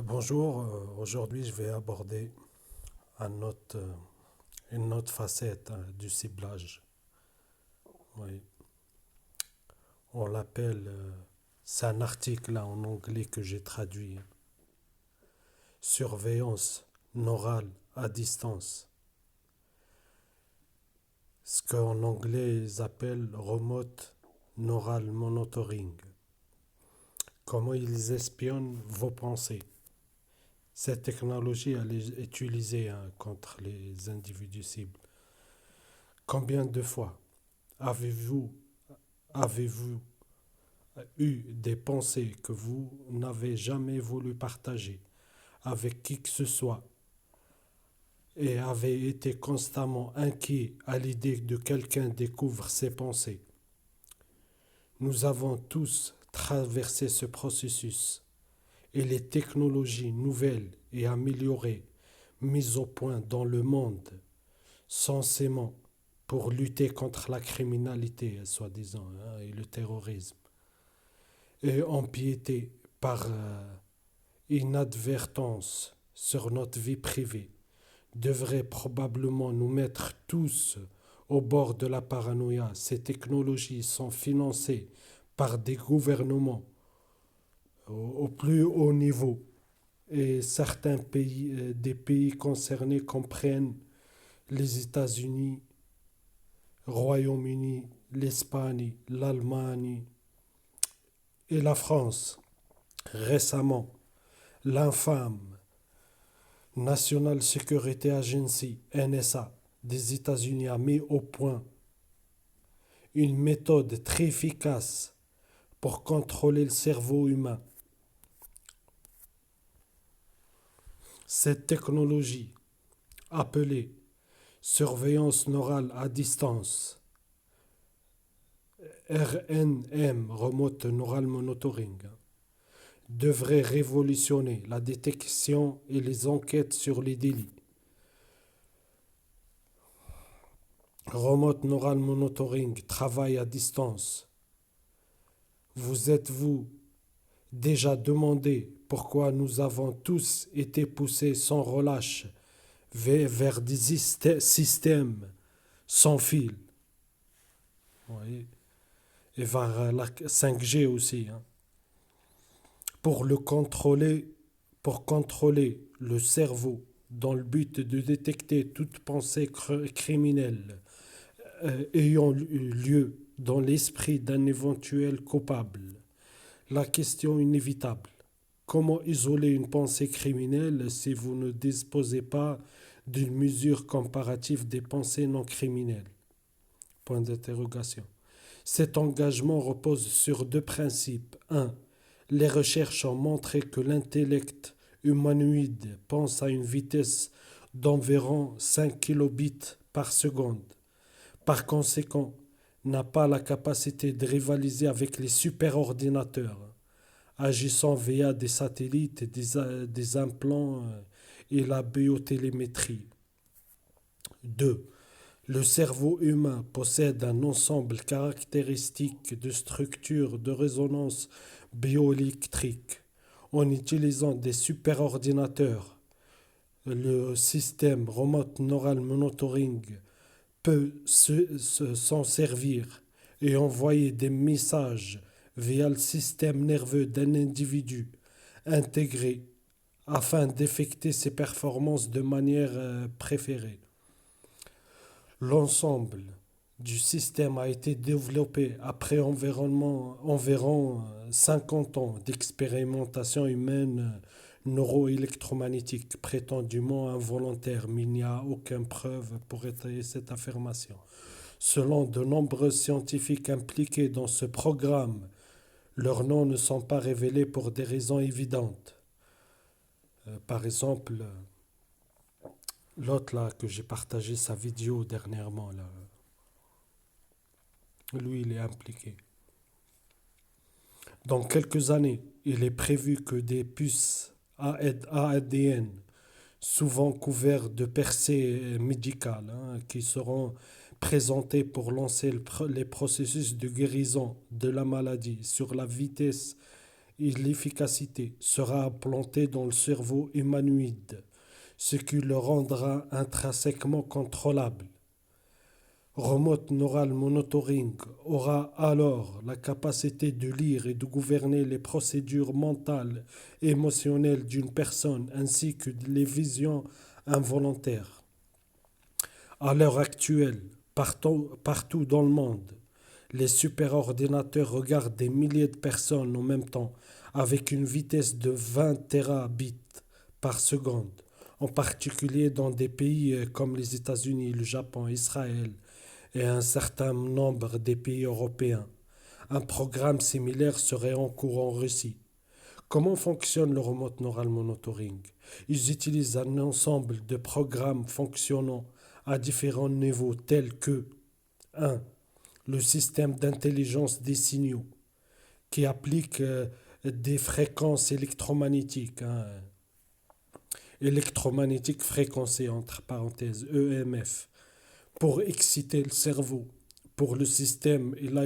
Bonjour, aujourd'hui je vais aborder une autre facette du ciblage. Oui. On l'appelle, c'est un article là, en anglais que j'ai traduit. Surveillance neurale à distance. Ce qu'en anglais ils appellent remote neural monitoring. Comment ils espionnent vos pensées. Cette technologie elle est utilisée contre les individus cibles. Combien de fois avez-vous avez-vous eu des pensées que vous n'avez jamais voulu partager avec qui que ce soit et avez été constamment inquiet à l'idée que quelqu'un découvre ses pensées? Nous avons tous traversé ce processus et les technologies nouvelles et améliorées mises au point dans le monde censément pour lutter contre la criminalité, soi-disant, et le terrorisme, et empiéter par inadvertance sur notre vie privée, devrait probablement nous mettre tous au bord de la paranoïa. Ces technologies sont financées par des gouvernements au plus haut niveau et certains pays, des pays concernés comprennent les États-Unis, Royaume-Uni, l'Espagne, l'Allemagne et la France. Récemment, l'infâme National Security Agency, NSA, des États-Unis a mis au point une méthode très efficace pour contrôler le cerveau humain. Cette technologie, appelée surveillance neurale à distance, RNM, Remote Neural Monitoring, devrait révolutionner la détection et les enquêtes sur les délits. Remote Neural Monitoring, travail à distance. Vous êtes-vous déjà demandé pourquoi nous avons tous été poussés sans relâche vers des systèmes sans fil? Oui. Et vers la 5G aussi, pour le contrôler, pour contrôler le cerveau dans le but de détecter toute pensée criminelle ayant eu lieu dans l'esprit d'un éventuel coupable. La question inévitable: comment isoler une pensée criminelle si vous ne disposez pas d'une mesure comparative des pensées non criminelles? Point d'interrogation. Cet engagement repose sur deux principes. Un, les recherches ont montré que l'intellect humanoïde pense à une vitesse d'environ 5 kilobits par seconde. Par conséquent, n'a pas la capacité de rivaliser avec les superordinateurs, agissant via des satellites, des implants et la biotélémétrie. 2. Le cerveau humain possède un ensemble caractéristique de structures de résonance bioélectrique. En utilisant des superordinateurs, le système Remote Neural Monitoring peut s'en servir et envoyer des messages via le système nerveux d'un individu intégré afin d'effectuer ses performances de manière préférée. L'ensemble du système a été développé après environ 50 ans d'expérimentation humaine neuroélectromagnétique, prétendument involontaire, mais il n'y a aucune preuve pour étayer cette affirmation. Selon de nombreux scientifiques impliqués dans ce programme, leurs noms ne sont pas révélés pour des raisons évidentes. Par exemple, l'autre là que j'ai partagé sa vidéo dernièrement, là, lui il est impliqué. Dans quelques années, il est prévu que des puces ADN, souvent couvertes de percées médicales, qui seront présentées pour lancer les processus de guérison de la maladie sur la vitesse et l'efficacité sera implantée dans le cerveau humanoïde, ce qui le rendra intrinsèquement contrôlable. Remote Neural Monitoring aura alors la capacité de lire et de gouverner les procédures mentales et émotionnelles d'une personne ainsi que les visions involontaires. À l'heure actuelle, partout dans le monde, les superordinateurs regardent des milliers de personnes en même temps avec une vitesse de 20 terabits par seconde, en particulier dans des pays comme les États-Unis, le Japon, Israël et un certain nombre des pays européens. Un programme similaire serait en cours en Russie. Comment fonctionne le Remote Neural Monitoring? Ils utilisent un ensemble de programmes fonctionnant à différents niveaux tels que 1. Le système d'intelligence des signaux qui applique des fréquences électromagnétiques, hein, électromagnétiques fréquencées entre parenthèses EMF, pour exciter le cerveau, pour le système et la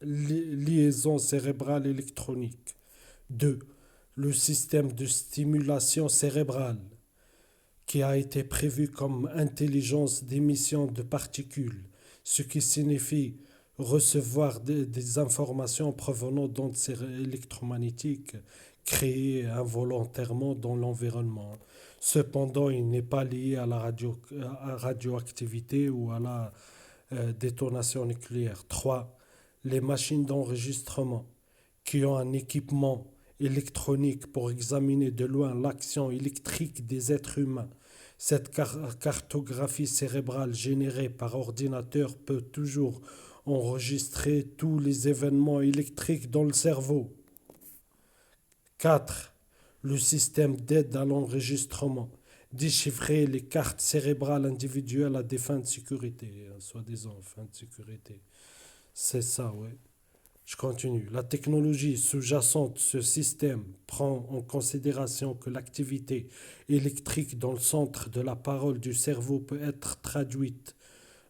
liaison cérébrale électronique. 2. Le système de stimulation cérébrale qui a été prévu comme intelligence d'émission de particules, ce qui signifie recevoir des informations provenant d'ondes électromagnétiques créées involontairement dans l'environnement. Cependant, il n'est pas lié à la radioactivité ou à la détonation nucléaire. 3. Les machines d'enregistrement qui ont un équipement électronique pour examiner de loin l'action électrique des êtres humains. Cette cartographie cérébrale générée par ordinateur peut toujours enregistrer tous les événements électriques dans le cerveau. 4. Le système d'aide à l'enregistrement. Déchiffrer les cartes cérébrales individuelles à des fins de sécurité, soi-disant fins de sécurité. C'est ça, oui. Je continue. La technologie sous-jacente de ce système prend en considération que l'activité électrique dans le centre de la parole du cerveau peut être traduite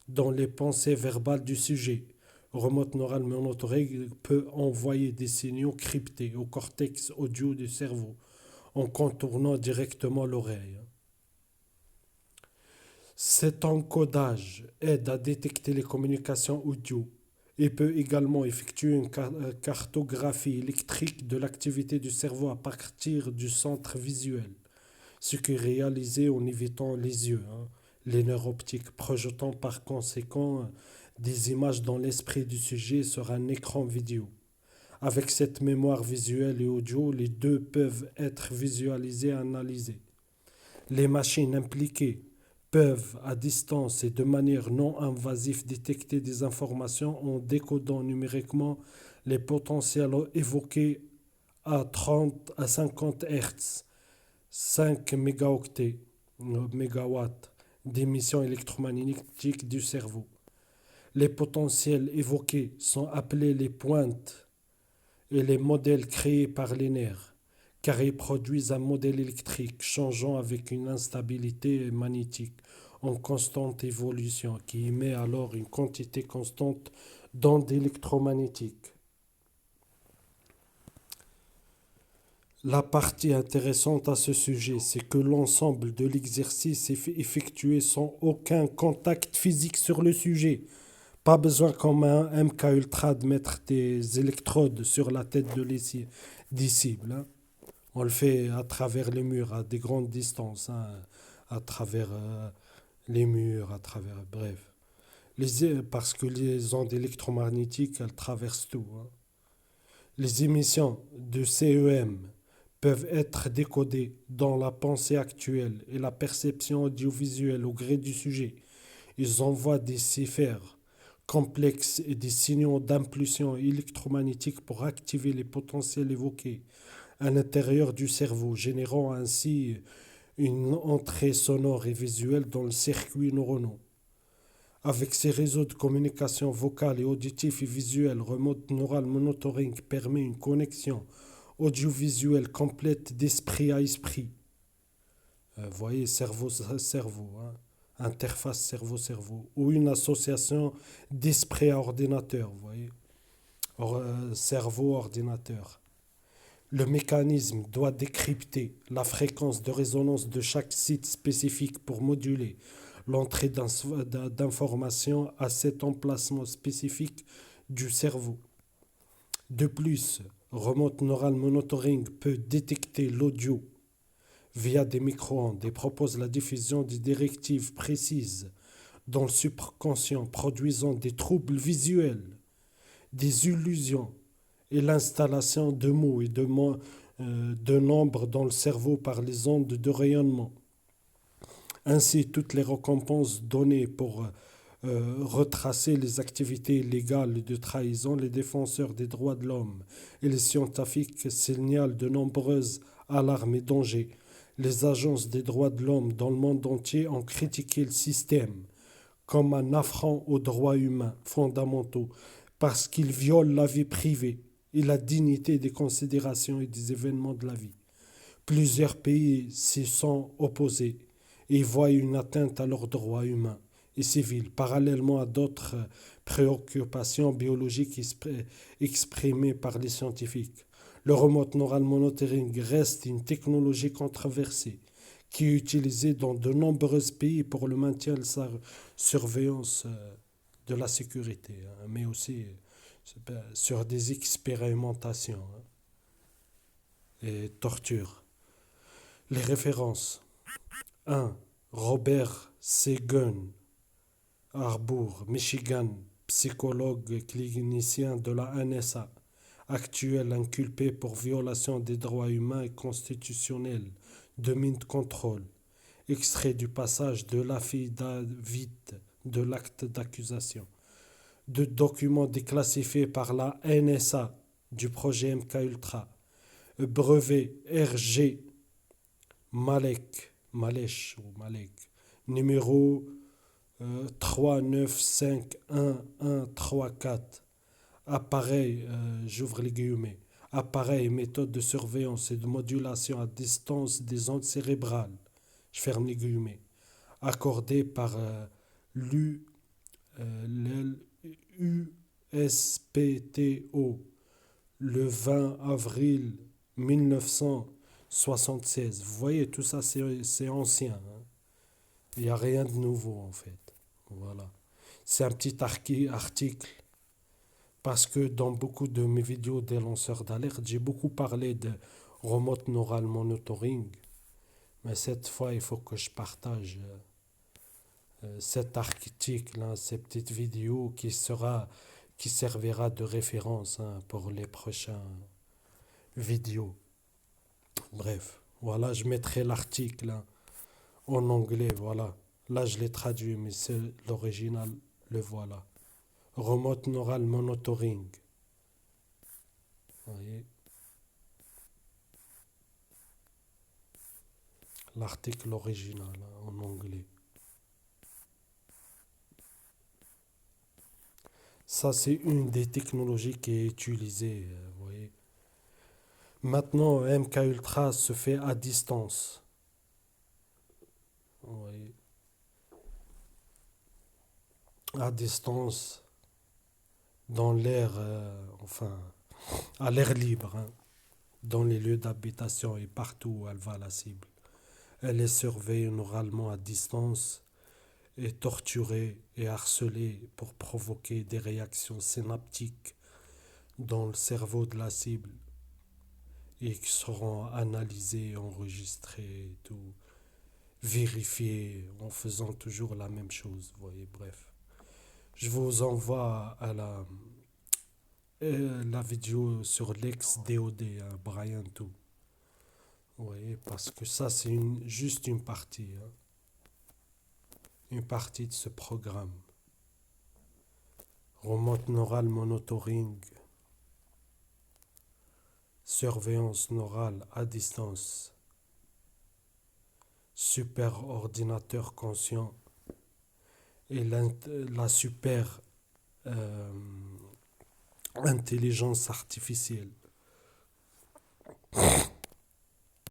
dans les pensées verbales du sujet. Remote Neural Monitoring peut envoyer des signaux cryptés au cortex audio du cerveau en contournant directement l'oreille. Cet encodage aide à détecter les communications audio et peut également effectuer une cartographie électrique de l'activité du cerveau à partir du centre visuel, ce qui est réalisé en évitant les yeux, hein, les nerfs optiques, projetant par conséquent des images dans l'esprit du sujet sur un écran vidéo. Avec cette mémoire visuelle et audio, les deux peuvent être visualisés et analysés. Les machines impliquées peuvent, à distance et de manière non invasive, détecter des informations en décodant numériquement les potentiels évoqués à 30 à 50 Hz, 5 mégaoctets, mégawatts d'émissions électromagnétiques du cerveau. Les potentiels évoqués sont appelés les pointes et les modèles créés par les nerfs, car ils produisent un modèle électrique changeant avec une instabilité magnétique en constante évolution qui émet alors une quantité constante d'ondes électromagnétiques. La partie intéressante à ce sujet, c'est que l'ensemble de l'exercice est effectué sans aucun contact physique sur le sujet. Pas besoin comme un MK Ultra de mettre des électrodes sur la tête des cibles, hein. On le fait à travers les murs, à des grandes distances, hein, à travers les murs, à travers... Bref. Parce que les ondes électromagnétiques, elles traversent tout, hein. Les émissions de CEM peuvent être décodées dans la pensée actuelle et la perception audiovisuelle au gré du sujet. Ils envoient des ciphères complexes et des signaux d'impulsion électromagnétique pour activer les potentiels évoqués à l'intérieur du cerveau, générant ainsi une entrée sonore et visuelle dans le circuit neuronal. Avec ces réseaux de communication vocale et auditif et visuel, Remote Neural Monitoring permet une connexion audiovisuelle complète d'esprit à esprit. Vous voyez, cerveau-cerveau, hein, interface cerveau-cerveau, ou une association d'esprit à ordinateur, vous voyez, cerveau-ordinateur. Le mécanisme doit décrypter la fréquence de résonance de chaque site spécifique pour moduler l'entrée d'informations à cet emplacement spécifique du cerveau. De plus, Remote Neural Monitoring peut détecter l'audio via des micro-ondes et propose la diffusion des directives précises dans le subconscient, produisant des troubles visuels, des illusions et l'installation de mots et de nombres dans le cerveau par les ondes de rayonnement. Ainsi, toutes les récompenses données pour retracer les activités illégales de trahison, les défenseurs des droits de l'homme et les scientifiques signalent de nombreuses alarmes et dangers. Les agences des droits de l'homme dans le monde entier ont critiqué le système comme un affront aux droits humains fondamentaux parce qu'il viole la vie privée et la dignité des considérations et des événements de la vie. Plusieurs pays s'y sont opposés et voient une atteinte à leurs droits humains et civils, parallèlement à d'autres préoccupations biologiques exprimées par les scientifiques. Le remote neural monitoring reste une technologie controversée qui est utilisée dans de nombreux pays pour le maintien de sa surveillance de la sécurité, mais aussi sur des expérimentations et tortures. Les références. 1. Robert C. Gunn, Harbour, Michigan, psychologue clinicien de la NSA, actuel inculpé pour violation des droits humains et constitutionnels de mind control. Extrait du passage de l'affidavit de l'acte d'accusation. De documents déclassifiés par la NSA du projet MKUltra. Brevet RG Malek, numéro 3951134. Appareil, j'ouvre les guillemets, appareil, méthode de surveillance et de modulation à distance des ondes cérébrales, je ferme les guillemets, accordé par l'USPTO le 20 avril 1976. Vous voyez, tout ça, c'est ancien. Il n'y a rien de nouveau, en fait. Voilà. C'est un petit article parce que dans beaucoup de mes vidéos des lanceurs d'alerte, j'ai beaucoup parlé de remote neural monitoring. Mais cette fois, il faut que je partage cet article, cette petite vidéo qui servira de référence pour les prochaines vidéos. Bref, voilà, je mettrai l'article en anglais, voilà. Là, je l'ai traduit, mais c'est l'original, le voilà. Remote Neural Monitoring. Vous voyez, l'article original en anglais. Ça, c'est une des technologies qui est utilisée, vous voyez. Maintenant, MKUltra se fait à distance. Vous voyez. À distance, dans l'air, à l'air libre, dans les lieux d'habitation et partout où elle va, la cible. Elle est surveillée oralement à distance et torturée et harcelée pour provoquer des réactions synaptiques dans le cerveau de la cible et qui seront analysées, enregistrées, tout, vérifiées en faisant toujours la même chose. Vous voyez, bref. Je vous envoie à la vidéo sur l'ex-DOD, Brian Tout. Vous voyez, parce que ça, c'est juste une partie. Une partie de ce programme. Remote Neural Monitoring. Surveillance neurale à distance. Super ordinateur conscient. Et la super intelligence artificielle.